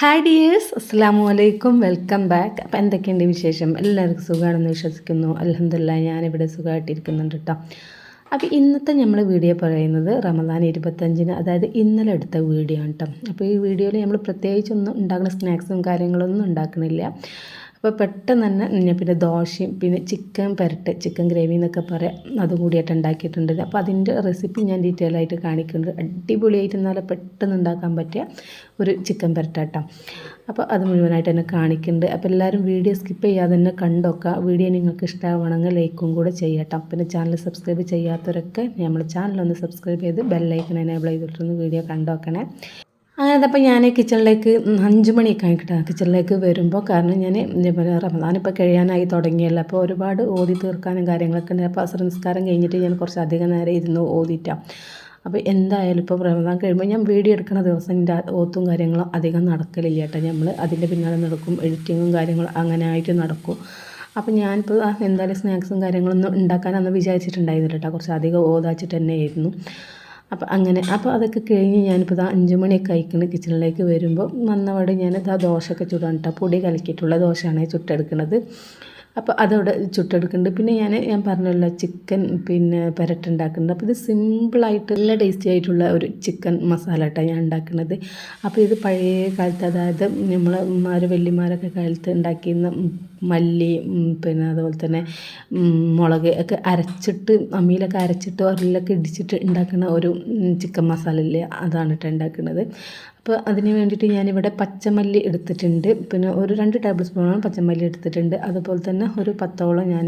Hi dears, അസ്സലാമു അലൈക്കും. Welcome back. അപ്പോൾ എന്തൊക്കെയുണ്ട് വിശേഷം? എല്ലാവർക്കും സുഖമാണെന്ന് വിശ്വസിക്കുന്നു. അൽഹംദുലില്ലാഹ് ഞാനിവിടെ സുഖമായിട്ടിരിക്കുന്നുണ്ട് കേട്ടോ. അപ്പോൾ ഇന്നത്തെ നമ്മൾ വീഡിയോ പറയുന്നത് റമദാൻ 25-ന്, അതായത് ഇന്നലെ എടുത്ത വീഡിയോ ആണ് കേട്ടോ. അപ്പോൾ ഈ വീഡിയോയിൽ നമ്മൾ പ്രത്യേകിച്ചൊന്നും ഉണ്ടാക്കുന്ന സ്നാക്സും കാര്യങ്ങളൊന്നും ഉണ്ടാക്കണില്ല. അപ്പോൾ പെട്ടെന്ന് തന്നെ പിന്നെ ദോശയും പിന്നെ ചിക്കൻ പെരട്ട്, ചിക്കൻ ഗ്രേവി എന്നൊക്കെ പറയാം, അതും കൂടിയായിട്ട് ഉണ്ടാക്കിയിട്ടുണ്ട്. അപ്പോൾ അതിൻ്റെ റെസിപ്പി ഞാൻ ഡീറ്റെയിൽ ആയിട്ട് കാണിക്കുന്നുണ്ട്. അടിപൊളിയായിട്ട് എന്നാലും പെട്ടെന്ന് ഉണ്ടാക്കാൻ പറ്റിയ ഒരു ചിക്കൻ പെരട്ടാട്ടോ. അപ്പോൾ അത് മുഴുവനായിട്ട് തന്നെ കാണിക്കുന്നുണ്ട്. അപ്പോൾ എല്ലാവരും വീഡിയോ സ്കിപ്പ് ചെയ്യാതെ തന്നെ കണ്ടോക്കുക. വീഡിയോ നിങ്ങൾക്ക് ഇഷ്ടമാവണമെങ്കിൽ ലൈക്കും കൂടെ ചെയ്യട്ടോ. പിന്നെ ചാനൽ സബ്സ്ക്രൈബ് ചെയ്യാത്തവരൊക്കെ നമ്മൾ ചാനലൊന്ന് സബ്സ്ക്രൈബ് ചെയ്ത് ബെല്ലൈക്കൺ എനേബിൾ ചെയ്തിട്ടൊന്ന് വീഡിയോ കണ്ടോക്കണേ. അങ്ങനെ അതപ്പോൾ ഞാൻ കിച്ചണിലേക്ക് 5 മണിയൊക്കെ ആയിട്ടാ കിച്ചണിലേക്ക് വരുമ്പോൾ, കാരണം ഞാൻ ഇതേപോലെ റമദാൻ ഇപ്പോൾ കഴിയാനായി തുടങ്ങിയല്ലോ. അപ്പോൾ ഒരുപാട് ഓതി തീർക്കാനും കാര്യങ്ങളൊക്കെ ഉണ്ട്. അപ്പോൾ അസ്ർ നിസ്കാരം കഴിഞ്ഞിട്ട് ഞാൻ കുറച്ച് അധികം നേരം ഇരുന്ന് ഓതിയിട്ടാണ്. അപ്പോൾ എന്തായാലും ഇപ്പോൾ റമദാൻ കഴിയുമ്പോൾ ഞാൻ വീഡിയോ എടുക്കുന്ന ദിവസം എൻ്റെ ഓത്തും കാര്യങ്ങളും അധികം നടക്കലില്ല കേട്ടോ. നമ്മൾ അതിൻ്റെ പിന്നാലെ നടക്കും, എഡിറ്റിങ്ങും കാര്യങ്ങളും അങ്ങനെ ആയിട്ട് നടക്കും. അപ്പോൾ ഞാനിപ്പോൾ എന്തായാലും സ്നാക്സും കാര്യങ്ങളൊന്നും ഉണ്ടാക്കാനൊന്നും വിചാരിച്ചിട്ടുണ്ടായിരുന്നില്ല കേട്ടോ. കുറച്ച് അധികം ഓതാച്ചിട്ട് തന്നെ ആയിരുന്നു. അപ്പോൾ അങ്ങനെ അതൊക്കെ കഴിഞ്ഞ് ഞാനിപ്പോൾ 5 മണിയൊക്കെ ആയിക്കണ്. കിച്ചണിലേക്ക് വരുമ്പോൾ വന്നപാട് ഞാൻ ദോശയൊക്കെ ചുടാൻ കേട്ടോ. പൊടി കലക്കിയിട്ടുള്ള ദോശയാണ് ചുട്ടെടുക്കുന്നത്. അപ്പോൾ അതവിടെ ചുട്ടെടുക്കുന്നുണ്ട്. പിന്നെ ഞാൻ പറഞ്ഞല്ലോ ചിക്കൻ പിന്നെ പെരട്ടുണ്ടാക്കുന്നുണ്ട്. അപ്പോൾ ഇത് സിമ്പിളായിട്ട് നല്ല ടേസ്റ്റി ആയിട്ടുള്ള ഒരു ചിക്കൻ മസാല കേട്ടോ ഞാൻ ഉണ്ടാക്കുന്നത്. അപ്പോൾ ഇത് പഴയ കാലത്ത്, അതായത് നമ്മൾ വല്യമാരൊക്കെ കാലത്ത് ഉണ്ടാക്കിയിരുന്ന മല്ലി പിന്നെ അതുപോലെ തന്നെ മുളക് ഒക്കെ അരച്ചിട്ട് അമ്മിയിലൊക്കെ അരച്ചിട്ട് ഉരലിലൊക്കെ ഇടിച്ചിട്ട് ഉണ്ടാക്കുന്ന ഒരു ചിക്കൻ മസാല ഇല്ലേ, അതാണ് കേട്ടോ ഉണ്ടാക്കുന്നത്. അപ്പോൾ അതിന് വേണ്ടിയിട്ട് ഞാനിവിടെ പച്ചമല്ലി എടുത്തിട്ടുണ്ട്. പിന്നെ ഒരു 2 ടേബിൾ സ്പൂണോളം പച്ചമല്ലി എടുത്തിട്ടുണ്ട്. അതുപോലെ തന്നെ ഒരു 10ഓളം ഞാൻ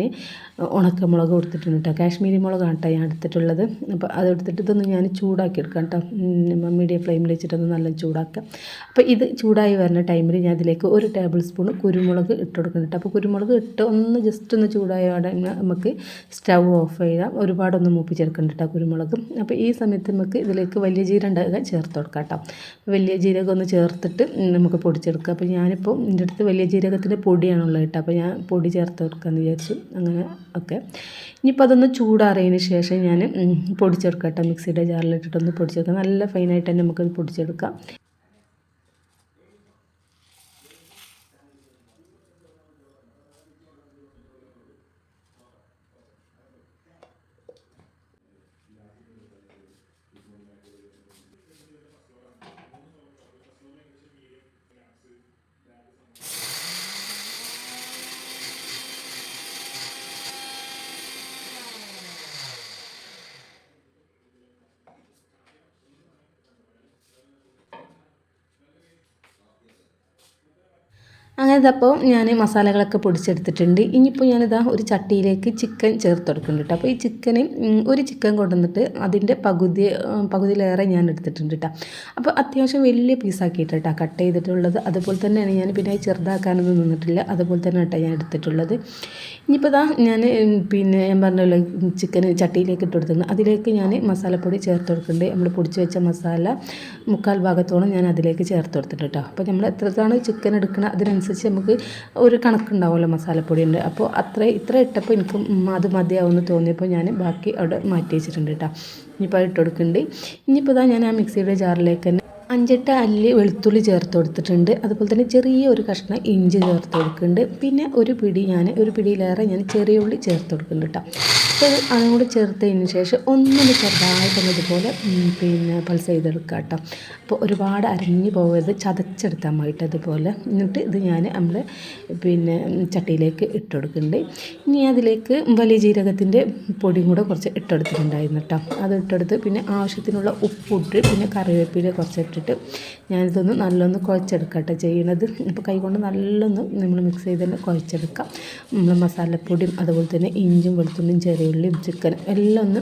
ഉണക്കമുളക് കൊടുത്തിട്ടുണ്ട് കേട്ടോ. കാശ്മീരി മുളകാണ് കേട്ടോ ഞാൻ എടുത്തിട്ടുള്ളത്. അപ്പോൾ അതെടുത്തിട്ട് ഇതൊന്ന് ഞാൻ ചൂടാക്കി എടുക്കാം കേട്ടോ. മീഡിയം ഫ്ലെയിമിൽ വെച്ചിട്ടൊന്ന് നല്ല ചൂടാക്കാം. അപ്പോൾ ഇത് ചൂടായി വരുന്ന ടൈമിൽ ഞാൻ ഇതിലേക്ക് 1 ടേബിൾ സ്പൂൺ കുരുമുളക് ഇട്ട് കൊടുക്കുന്നുണ്ട്. അപ്പോൾ കുരുമുളക് ഇട്ട് ഒന്ന് ജസ്റ്റ് ഒന്ന് ചൂടായോടെ നമുക്ക് സ്റ്റൗ ഓഫ് ചെയ്യാം. ഒരുപാടൊന്ന് മൂപ്പിച്ചെടുക്കണ്ട കേട്ടോ കുരുമുളക്. അപ്പോൾ ഈ സമയത്ത് നമുക്ക് ഇതിലേക്ക് വലിയ ജീരകം ചേർത്ത് കൊടുക്കാം കേട്ടോ. വലിയ ജീരകം ഒന്ന് ചേർത്തിട്ട് നമുക്ക് പൊടിച്ചെടുക്കാം. അപ്പോൾ ഞാനിപ്പോൾ എൻ്റെ അടുത്ത് വലിയ ജീരകത്തിൻ്റെ പൊടിയാണുള്ളത് കേട്ടോ. അപ്പോൾ ഞാൻ പൊടി ചേർത്ത് കൊടുക്കാമെന്ന് വിചാരിച്ചു. അങ്ങനെ ഒക്കെ ഇനിയിപ്പോൾ അതൊന്ന് ചൂടാറിയതിന് ശേഷം ഞാൻ പൊടിച്ചെടുക്കാം കേട്ടോ. മിക്സിയുടെ ജാറിലിട്ടിട്ടൊന്ന് പൊടിച്ചെടുക്കാം. നല്ല ഫൈനായിട്ട് തന്നെ നമുക്കത് പൊടിച്ചെടുക്കാം. അങ്ങനെ ഇതപ്പോൾ ഞാൻ മസാലകളൊക്കെ പൊടിച്ചെടുത്തിട്ടുണ്ട്. ഇനിയിപ്പോൾ ഞാനിതാ ഒരു ചട്ടിയിലേക്ക് ചിക്കൻ ചേർത്ത് കൊടുക്കുന്നുണ്ട് കേട്ടോ. അപ്പോൾ ഈ ചിക്കന് ഒരു ചിക്കൻ കൊണ്ടുവന്നിട്ട് അതിൻ്റെ പകുതിയിലേറെ ഞാൻ എടുത്തിട്ടുണ്ട് കേട്ടോ. അപ്പോൾ അത്യാവശ്യം വലിയ പീസാക്കിയിട്ട് കേട്ടോ കട്ട് ചെയ്തിട്ടുള്ളത്. അതുപോലെ തന്നെയാണ് ഞാൻ പിന്നെ ചെറുതാക്കാനൊന്നും നിന്നിട്ടില്ല. അതുപോലെ തന്നെ കേട്ടോ ഞാൻ എടുത്തിട്ടുള്ളത്. ഇനിയിപ്പോൾ ഞാൻ പറഞ്ഞല്ലോ ചിക്കൻ ചട്ടിയിലേക്ക് ഇട്ട് കൊടുത്തിട്ടുണ്ട്. അതിലേക്ക് ഞാൻ മസാലപ്പൊടി ചേർത്ത് കൊടുക്കുന്നുണ്ട്. നമ്മൾ പൊടിച്ച് വെച്ച മസാല 3/4 ഭാഗത്തോളം ഞാൻ അതിലേക്ക് ചേർത്ത് കൊടുത്തിട്ടുണ്ട് കേട്ടോ. അപ്പോൾ നമ്മൾ എത്രയാണ് ചിക്കൻ എടുക്കണം അതിനനുസരിച്ച് നമുക്ക് ഒരു കണക്കുണ്ടാവുമല്ലോ മസാലപ്പൊടിയുണ്ട്. അപ്പോൾ ഇത്ര ഇട്ടപ്പോൾ എനിക്ക് അത് മതിയാവുമെന്ന് തോന്നിയപ്പോൾ ഞാൻ ബാക്കി അവിടെ മാറ്റി വെച്ചിട്ടുണ്ട് കേട്ടോ. ഇനിയിപ്പോൾ അത് ഇട്ട് കൊടുക്കുന്നുണ്ട്. ഇനിയിപ്പോൾ ഞാൻ ആ മിക്സിയുടെ ജാറിലേക്ക് തന്നെ 5-8 അല്ലി വെളുത്തുള്ളി ചേർത്ത് കൊടുത്തിട്ടുണ്ട്. അതുപോലെ തന്നെ ചെറിയൊരു കഷ്ണം ഇഞ്ചി ചേർത്ത് കൊടുക്കുന്നുണ്ട്. പിന്നെ ഒരു പിടിയിലേറെ ഞാൻ ചെറിയ ഉള്ളി ചേർത്ത് കൊടുക്കുന്നുണ്ട് കേട്ടോ. അപ്പോൾ അതും കൂടി ചേർത്തതിന് ശേഷം ഒന്നിന് ചെറുതായിട്ടൊന്ന് ഇതുപോലെ പൾസ് ചെയ്തെടുക്കുക കേട്ടോ. അപ്പോൾ ഒരുപാട് അരഞ്ഞു പോകരുത്, ചതച്ചെടുത്താൽ മതിട്ട് അതുപോലെ. എന്നിട്ട് ഇത് ഞാൻ നമ്മൾ ചട്ടിയിലേക്ക് ഇട്ട് കൊടുക്കുന്നുണ്ട്. ഇനി അതിലേക്ക് വലിയ ജീരകത്തിൻ്റെ പൊടിയും കൂടെ കുറച്ച് ഇട്ടെടുത്തിട്ടുണ്ടായിരുന്നു കേട്ടോ. അത് ഇട്ടെടുത്ത് പിന്നെ ആവശ്യത്തിനുള്ള ഉപ്പിട്ട് പിന്നെ കറിവേപ്പില കുറച്ച് ഇട്ടിട്ട് ഞാനിതൊന്ന് നല്ലൊന്ന് കുഴച്ചെടുക്കാം കേട്ടോ ചെയ്യണത്. ഇപ്പോൾ കൈകൊണ്ട് നല്ലൊന്ന് നമ്മൾ മിക്സ് ചെയ്ത് തന്നെ കുഴച്ചെടുക്കാം. നമ്മൾ മസാലപ്പൊടിയും അതുപോലെ തന്നെ ഇഞ്ചും വെളുത്തുള്ളിയും ചെറിയുള്ളിയും ചിക്കനും എല്ലാം ഒന്ന്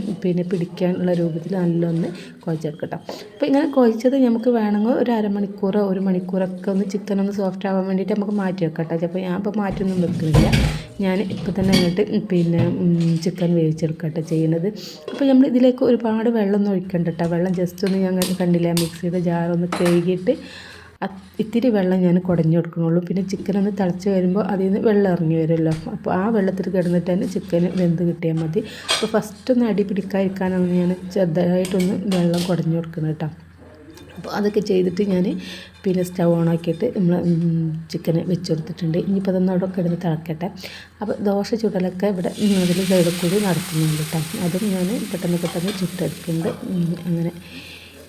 പിടിക്കാനുള്ള രൂപത്തിൽ നല്ലൊന്ന് കുഴച്ചെടുക്കട്ടോ. അപ്പോൾ ഇങ്ങനെ കുഴച്ചത് നമുക്ക് വേണമെങ്കിൽ ഒരു അരമണിക്കൂറോ 1 മണിക്കൂറൊക്കെ ഒന്ന് ചിക്കനൊന്ന് സോഫ്റ്റ് ആവാൻ വേണ്ടിയിട്ട് നമുക്ക് മാറ്റി വെക്കാം കേട്ടോ. അപ്പോൾ ഞാൻ ഇപ്പോൾ മാറ്റിയൊന്നും വെക്കുന്നില്ല. ഞാൻ ഇപ്പോൾ തന്നെ അങ്ങോട്ട് ചിക്കൻ വേവിച്ചെടുക്കട്ടെ ചെയ്യുന്നത്. അപ്പോൾ നമ്മൾ ഇതിലേക്ക് ഒരുപാട് വെള്ളമൊന്നും ഒഴിക്കണ്ട കേട്ടോ. വെള്ളം ജസ്റ്റ് ഒന്ന് ഞാൻ കണ്ടില്ല, മിക്സിയുടെ ജാറൊന്ന് കഴുകിയിട്ട് ഇത്തിരി വെള്ളം ഞാൻ കുടഞ്ഞു കൊടുക്കണുള്ളൂ. പിന്നെ ചിക്കനൊന്ന് തിളച്ച് വരുമ്പോൾ അതിൽ നിന്ന് വെള്ളം ഇറങ്ങി വരുമല്ലോ. അപ്പോൾ ആ വെള്ളത്തിൽ കിടന്നിട്ട് തന്നെ ചിക്കന് വെന്ത് കിട്ടിയാൽ മതി. അപ്പോൾ ഫസ്റ്റ് ഒന്ന് അടി പിടിക്കാതിരിക്കാനാണ് ഞാൻ ചെറുതായിട്ടൊന്ന് വെള്ളം കുടഞ്ഞു കൊടുക്കുന്നത് കേട്ടോ. അപ്പോൾ അതൊക്കെ ചെയ്തിട്ട് ഞാൻ പിന്നെ സ്റ്റൗ ഓണാക്കിയിട്ട് നമ്മൾ ചിക്കന് വെച്ച് കൊടുത്തിട്ടുണ്ട്. ഇനിയിപ്പോൾ അതൊന്നും അവിടെ കിടന്ന് തിളക്കട്ടെ. അപ്പോൾ ദോശ ചുടലൊക്കെ ഇവിടെ അതിൽ സൈഡിൽ കൂടി നടത്തുന്നുണ്ട് കേട്ടോ. അതും ഞാൻ പെട്ടെന്ന് ചുട്ടെടുക്കുന്നുണ്ട്. അങ്ങനെ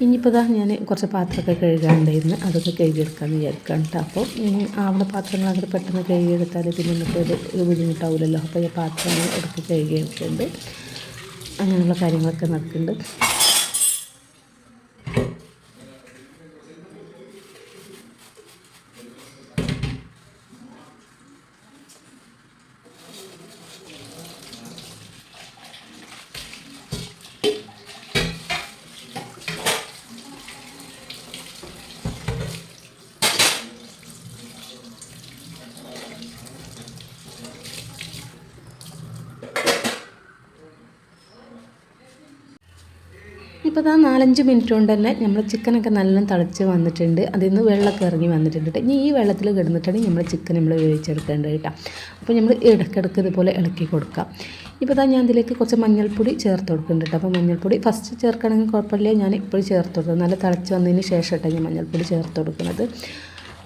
ഇനിയിപ്പോൾ ഞാൻ കുറച്ച് പാത്രമൊക്കെ കഴുകാനുണ്ടായിരുന്നു, അതൊക്കെ കഴുകിയെടുക്കാമെന്ന് വിചാരിക്കാം കേട്ടോ. അപ്പോൾ ആവുന്ന പാത്രങ്ങൾ അങ്ങനെ പെട്ടെന്ന് കഴുകിയെടുത്താൽ പിന്നെ നമുക്ക് ഒരു ബുദ്ധിമുട്ടാവില്ലല്ലോ. അപ്പോൾ ഈ പാത്രങ്ങൾ എടുത്ത് കഴുകിയെടുക്കുന്നുണ്ട്. അങ്ങനെയുള്ള കാര്യങ്ങളൊക്കെ നടക്കുന്നുണ്ട്. ഇപ്പോൾ 4-5 മിനിറ്റ് കൊണ്ട് തന്നെ നമ്മൾ ചിക്കനൊക്കെ നല്ല തിളച്ച് വന്നിട്ടുണ്ട്. അതിൽ നിന്ന് വെള്ളമൊക്കെ ഇറങ്ങി വന്നിട്ടുണ്ട് കേട്ടോ. ഇനി ഈ വെള്ളത്തിൽ കിടന്നിട്ടാണ് നമ്മൾ ചിക്കൻ വേവിച്ചെടുക്കേണ്ടത് കേട്ടോ. അപ്പോൾ നമ്മൾ ഇടയ്ക്കിടയ്ക്ക് ഇതുപോലെ ഇളക്കി കൊടുക്കാം. ഇപ്പോൾ ഞാൻ ഇതിലേക്ക് കുറച്ച് മഞ്ഞൾപ്പൊടി ചേർത്ത് കൊടുക്കുന്നുണ്ട് കേട്ടോ. അപ്പോൾ മഞ്ഞൾപ്പൊടി ഫസ്റ്റ് ചേർക്കണമെങ്കിൽ കുഴപ്പമില്ല, ഞാൻ ഇപ്പോഴും ചേർത്ത് കൊടുക്കുന്നത് നല്ല തിളച്ച് വന്നതിന് ശേഷമായിട്ടാണ് ഞാൻ മഞ്ഞൾപ്പൊടി ചേർത്ത് കൊടുക്കുന്നത്.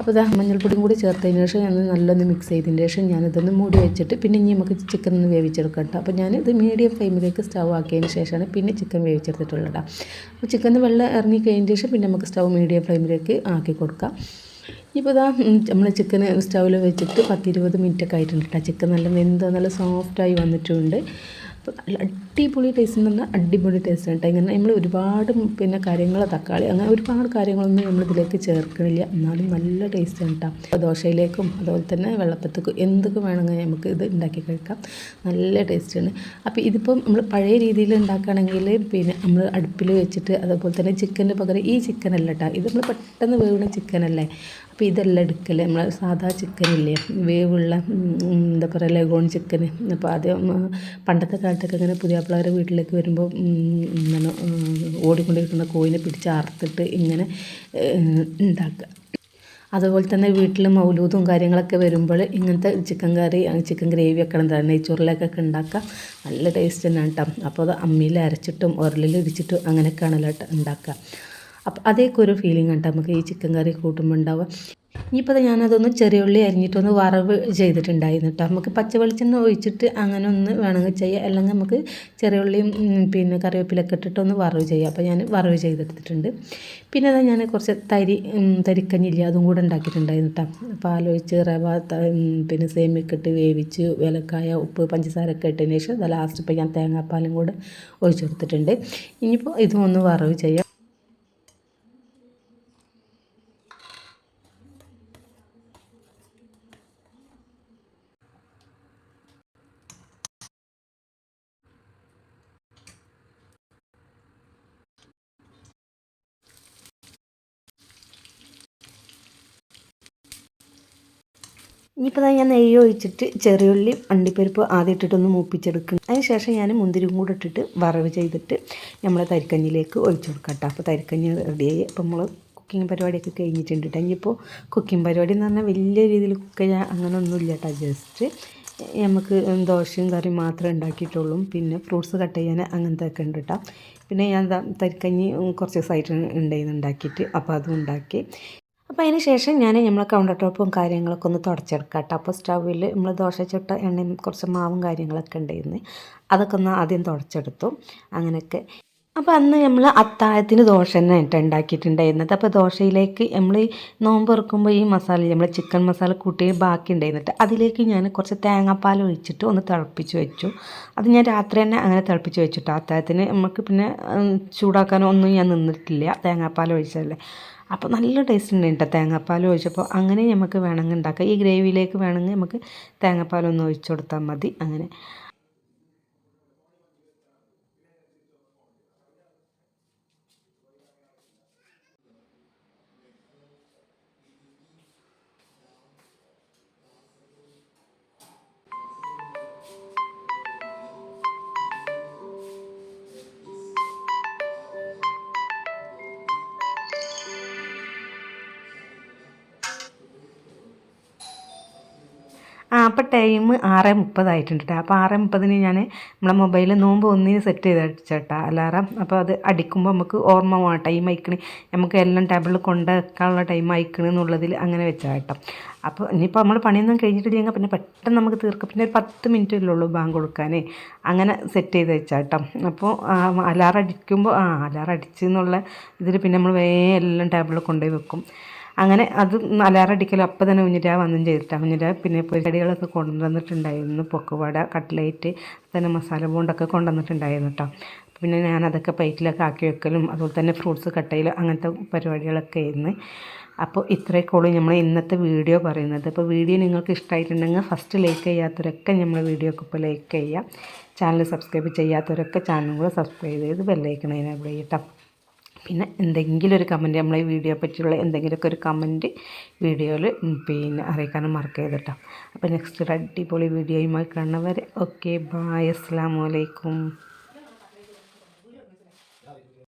അപ്പോൾ മഞ്ഞൾപ്പൊടിയും കൂടി ചേർത്തതിന് ശേഷം ഞാൻ നല്ലൊന്ന് മിക്സ് ചെയ്തതിന് ശേഷം ഞാനിതൊന്ന് മൂടി വെച്ചിട്ട് പിന്നെ ഇനി നമുക്ക് ചിക്കൻ ഒന്ന് വേവിച്ചെടുക്കാം കേട്ടോ. അപ്പോൾ ഞാനിത് മീഡിയം ഫ്ലെയിമിലേക്ക് സ്റ്റൗ ആക്കിയതിന് ശേഷമാണ് പിന്നെ ചിക്കൻ വേവിച്ചെടുത്തിട്ടുള്ളത് കേട്ടോ. അപ്പോൾ ചിക്കൻ വെള്ളം ഇറങ്ങി കഴിഞ്ഞതിന് ശേഷം പിന്നെ നമുക്ക് സ്റ്റൗ മീഡിയം ഫ്ലെയിമിലേക്ക് ആക്കി കൊടുക്കാം. ഇപ്പോൾ നമ്മൾ ചിക്കൻ സ്റ്റൗവിൽ വെച്ചിട്ട് 10-20 മിനിറ്റൊക്കെ ആയിട്ടുണ്ട് കേട്ടോ. ചിക്കൻ നല്ല സോഫ്റ്റായി വന്നിട്ടുണ്ട്. അപ്പോൾ നല്ല അടിപൊളി ടേസ്റ്റ് എന്ന് പറഞ്ഞാൽ അടിപൊളി ടേസ്റ്റ് കേട്ടോ. ഇങ്ങനെ നമ്മൾ ഒരുപാട് പിന്നെ കാര്യങ്ങൾ തക്കാളി അങ്ങനെ ഒരുപാട് കാര്യങ്ങളൊന്നും നമ്മളിതിലേക്ക് ചേർക്കണില്ല, എന്നാലും നല്ല ടേസ്റ്റാണ് കേട്ടോ. ദോശയിലേക്കും അതുപോലെ തന്നെ വെള്ളപ്പത്തേക്കും എന്തൊക്കെ വേണമെങ്കിൽ നമുക്ക് ഇത് ഉണ്ടാക്കി കഴിക്കാം, നല്ല ടേസ്റ്റാണ്. അപ്പോൾ ഇതിപ്പം നമ്മൾ പഴയ രീതിയിൽ ഉണ്ടാക്കുകയാണെങ്കിൽ പിന്നെ നമ്മൾ അടുപ്പിൽ വെച്ചിട്ട് അതുപോലെ തന്നെ ചിക്കൻ്റെ പകരം ഈ ചിക്കനല്ല കേട്ടോ, ഇത് നമ്മൾ പെട്ടെന്ന് വേവുന്ന ചിക്കനല്ലേ. അപ്പോൾ ഇതെല്ലാം എടുക്കൽ നമ്മൾ സാധാ ചിക്കനില്ലേ, വേവുള്ള എന്താ പറയുക ലഗോൺ ചിക്കന്. അപ്പോൾ ആദ്യം പണ്ടത്തെ കാലത്തൊക്കെ ഇങ്ങനെ പുതിയാപ്പിളവരെ വീട്ടിലേക്ക് വരുമ്പോൾ എന്താണ് ഓടിക്കൊണ്ടിരിക്കുന്ന കോഴിനെ പിടിച്ച് അറുത്തിട്ട് ഇങ്ങനെ ഉണ്ടാക്കുക. അതുപോലെ തന്നെ വീട്ടിൽ മൗലൂദും കാര്യങ്ങളൊക്കെ വരുമ്പോൾ ഇങ്ങനത്തെ ചിക്കൻ കറി ചിക്കൻ ഗ്രേവി ഒക്കെ എന്താണ് നെയ്ച്ചോറിലേക്കൊക്കെ ഉണ്ടാക്കുക, നല്ല ടേസ്റ്റ് തന്നെയാണ് കേട്ടോ. അപ്പോൾ അത് അമ്മിയിൽ അരച്ചിട്ടും ഉരലിൽ ഇടിച്ചിട്ടും അങ്ങനെയൊക്കെയാണല്ലോ ഉണ്ടാക്കുക. അപ്പോൾ അതേക്കെ ഒരു ഫീലിംഗ് ആണ് നമുക്ക് ഈ ചിക്കൻ കറി കൂട്ടുമ്പോൾ ഉണ്ടാവുക. ഇനിയിപ്പോൾ ഞാനതൊന്ന് ചെറിയ ഉള്ളി അരിഞ്ഞിട്ടൊന്ന് വറവ് ചെയ്തിട്ടുണ്ടായിരുന്നു കേട്ടോ. നമുക്ക് പച്ച വെളിച്ചെണ്ണ ഒഴിച്ചിട്ട് അങ്ങനെ ഒന്ന് വേണമെങ്കിൽ ചെയ്യാം, അല്ലെങ്കിൽ നമുക്ക് ചെറിയ ഉള്ളിയും പിന്നെ കറിവേപ്പിലൊക്കെ ഇട്ടിട്ടൊന്ന് വറവ് ചെയ്യാം. അപ്പോൾ ഞാൻ വറവ് ചെയ്തെടുത്തിട്ടുണ്ട്. പിന്നെ ഞാൻ കുറച്ച് തരിക്കഞ്ഞില്ല അതും കൂടെ ഉണ്ടാക്കിയിട്ടുണ്ടായിരുന്നു കേട്ടോ. പാലൊഴിച്ച് റവ പിന്നെ സേമിയൊക്കെ ഇട്ട് വേവിച്ച് ഏലക്കായ ഉപ്പ് പഞ്ചസാരയൊക്കെ ഇട്ടതിന് ശേഷം ലാസ്റ്റ് ഇപ്പോൾ ഞാൻ തേങ്ങാപ്പാലും കൂടെ ഒഴിച്ചു കൊടുത്തിട്ടുണ്ട്. ഇനിയിപ്പോൾ ഇതും ഒന്ന് വറവ് ചെയ്യാം. ഇനിയിപ്പോൾ ഞാൻ നെയ്യ് ഒഴിച്ചിട്ട് ചെറിയുള്ളി അണ്ടിപ്പരിപ്പ് ആദ്യം ഇട്ടിട്ടൊന്ന് മൂപ്പിച്ചെടുക്കണം. അതിന് ശേഷം ഞാൻ മുന്തിരിയും കൂടെ ഇട്ടിട്ട് വറവ് ചെയ്തിട്ട് നമ്മൾ തരിക്കഞ്ഞിലേക്ക് ഒഴിച്ചു കൊടുക്കാം കേട്ടോ. അപ്പോൾ തരിക്കഞ്ഞി റെഡിയായി. അപ്പോൾ നമ്മൾ കുക്കിംഗ് പരിപാടിയൊക്കെ കഴിഞ്ഞിട്ടുണ്ട് കേട്ടോ. ഇനിയിപ്പോൾ കുക്കിംഗ് പരിപാടി എന്ന് പറഞ്ഞാൽ വലിയ രീതിയിൽ കുക്ക് ചെയ്യാൻ അങ്ങനെ ഒന്നുമില്ല കേട്ടോ. ജസ്റ്റ് നമുക്ക് ദോശയും കറിയും മാത്രമേ ഉണ്ടാക്കിയിട്ടുള്ളൂ. പിന്നെ ഫ്രൂട്ട്സ് കട്ട് ചെയ്യാൻ അങ്ങനത്തെ ഒക്കെ ഉണ്ട് കേട്ടോ. പിന്നെ ഞാൻ തരിക്കഞ്ഞി കുറച്ച് ദിവസമായിട്ട് ഉണ്ടാക്കിയിട്ട് അപ്പോൾ അതും ഉണ്ടാക്കി. അപ്പോൾ അതിന് ശേഷം ഞാൻ നമ്മളെ കൗണ്ടർ ടോപ്പും കാര്യങ്ങളൊക്കെ ഒന്ന് തുടച്ചെടുക്കാം കേട്ടോ. അപ്പോൾ സ്റ്റൗവിൽ നമ്മൾ ദോശ ചുട്ട എണ്ണയും കുറച്ച് മാവും കാര്യങ്ങളൊക്കെ ഉണ്ടായിരുന്നു, അതൊക്കെ ഒന്ന് ആദ്യം തുടച്ചെടുത്തു അങ്ങനെയൊക്കെ. അപ്പോൾ അന്ന് നമ്മൾ അത്താഴത്തിന് ദോശ തന്നെ ഉണ്ടാക്കിയിട്ടുണ്ടായിരുന്നത്. അപ്പോൾ ദോശയിലേക്ക് നമ്മൾ നോമ്പ് തുറക്കുമ്പോൾ ഈ മസാല നമ്മൾ ചിക്കൻ മസാല കൂട്ടി ബാക്കി ഉണ്ടായിരുന്നിട്ട് അതിലേക്ക് ഞാൻ കുറച്ച് തേങ്ങാപ്പാൽ ഒഴിച്ചിട്ട് ഒന്ന് തിളപ്പിച്ച് വെച്ചു. അത് ഞാൻ രാത്രി തന്നെ അങ്ങനെ തിളപ്പിച്ച് വെച്ചിട്ടോ. അത്താഴത്തിന് നമുക്ക് പിന്നെ ചൂടാക്കാനോ ഒന്നും ഞാൻ നിന്നിട്ടില്ല, തേങ്ങാപ്പാൽ ഒഴിച്ചതല്ലേ. അപ്പോൾ നല്ല ടേസ്റ്റ് ഉണ്ട് കേട്ടോ തേങ്ങാപ്പാൽ ഒഴിച്ചപ്പോൾ. അങ്ങനെ നമുക്ക് വേണമെങ്കിൽ ഉണ്ടാക്കാം. ഈ ഗ്രേവിയിലേക്ക് വേണമെങ്കിൽ നമുക്ക് തേങ്ങാപ്പാലൊന്ന് ഒഴിച്ചു കൊടുത്താൽ മതി. അങ്ങനെ അപ്പോൾ ടൈം 6:30 ആയിട്ടുണ്ട് കേട്ടോ. അപ്പോൾ 6:30 ഞാൻ നമ്മളെ മൊബൈൽ നോമ്പ് ഒന്നിന് സെറ്റ് ചെയ്ത് അടിച്ചേട്ടാ അലാറം. അപ്പോൾ അത് അടിക്കുമ്പോൾ നമുക്ക് ഓർമ്മ വേണം ടൈം അയക്കണേ, നമുക്ക് എല്ലാം ടേബിളിൽ കൊണ്ട് വെക്കാനുള്ള ടൈം അയക്കണേ എന്നുള്ളതിൽ അങ്ങനെ വെച്ചാൽ കേട്ടോ. അപ്പോൾ ഇനിയിപ്പോൾ നമ്മൾ പണിയൊന്നും കഴിഞ്ഞിട്ടില്ലെങ്കിൽ പിന്നെ പെട്ടെന്ന് നമുക്ക് തീർക്കും. പിന്നെ ഒരു 10 മിനിറ്റല്ലേ ഉള്ളൂ ബാങ്ക് കൊടുക്കാനേ, അങ്ങനെ സെറ്റ് ചെയ്ത് വെച്ചാൽ കേട്ടോ. അപ്പോൾ അലാറം അടിക്കുമ്പോൾ അലാറം അടിച്ചെന്നുള്ള ഇതിൽ പിന്നെ നമ്മൾ വേഗം എല്ലാം ടേബിളിൽ കൊണ്ടുപോയി വെക്കും. അങ്ങനെ അത് അലാറം അടിക്കലും അപ്പം തന്നെ കുഞ്ഞിരാ വന്നും ചെയ്തിട്ടാണ്. കുഞ്ഞിരാ പിന്നെ പൊരിക്കടികളൊക്കെ കൊണ്ടുവന്നിട്ടുണ്ടായിരുന്നു, പൊക്കുവട, കട്ട്ലേറ്റ്, തന്നെ മസാല ബോണ്ടൊക്കെ കൊണ്ടുവന്നിട്ടുണ്ടായിരുന്നു കേട്ടോ. പിന്നെ ഞാനതൊക്കെ പ്ലേറ്റിലൊക്കെ ആക്കി വെക്കലും അതുപോലെ തന്നെ ഫ്രൂട്ട്സ് കട്ട് ചെയ്യലും അങ്ങനത്തെ പരിപാടികളൊക്കെ ആയിരുന്നു. അപ്പോൾ ഇത്രയൊക്കെയുള്ളൂ നമ്മൾ ഇന്നത്തെ വീഡിയോ പറയുന്നത്. അപ്പോൾ വീഡിയോ നിങ്ങൾക്ക് ഇഷ്ടമായിട്ടുണ്ടെങ്കിൽ ഫസ്റ്റ് ലൈക്ക് ചെയ്യാത്തവരൊക്കെ നമ്മൾ വീഡിയോക്ക് ഇപ്പോൾ ലൈക്ക് ചെയ്യുക. ചാനൽ സബ്സ്ക്രൈബ് ചെയ്യാത്തവരൊക്കെ ചാനൽ കൂടെ സബ്സ്ക്രൈബ് ചെയ്ത് ബെല്ലൈക്കൺ എനേബിൾ ചെയ്യട്ടോ. പിന്നെ എന്തെങ്കിലും ഒരു കമൻറ്റ് നമ്മളെ വീഡിയോ പറ്റിയുള്ള എന്തെങ്കിലുമൊക്കെ ഒരു കമൻറ്റ് വീഡിയോയിൽ പിന്നെ അറിയിക്കാനും മറക്കരുത് കേട്ടോ. അപ്പോൾ നെക്സ്റ്റ് ഒരു അടിപൊളി വീഡിയോയുമായി കാണുന്നവരെ ഓക്കെ ബായ്, അസ്സലാമു അലൈക്കും.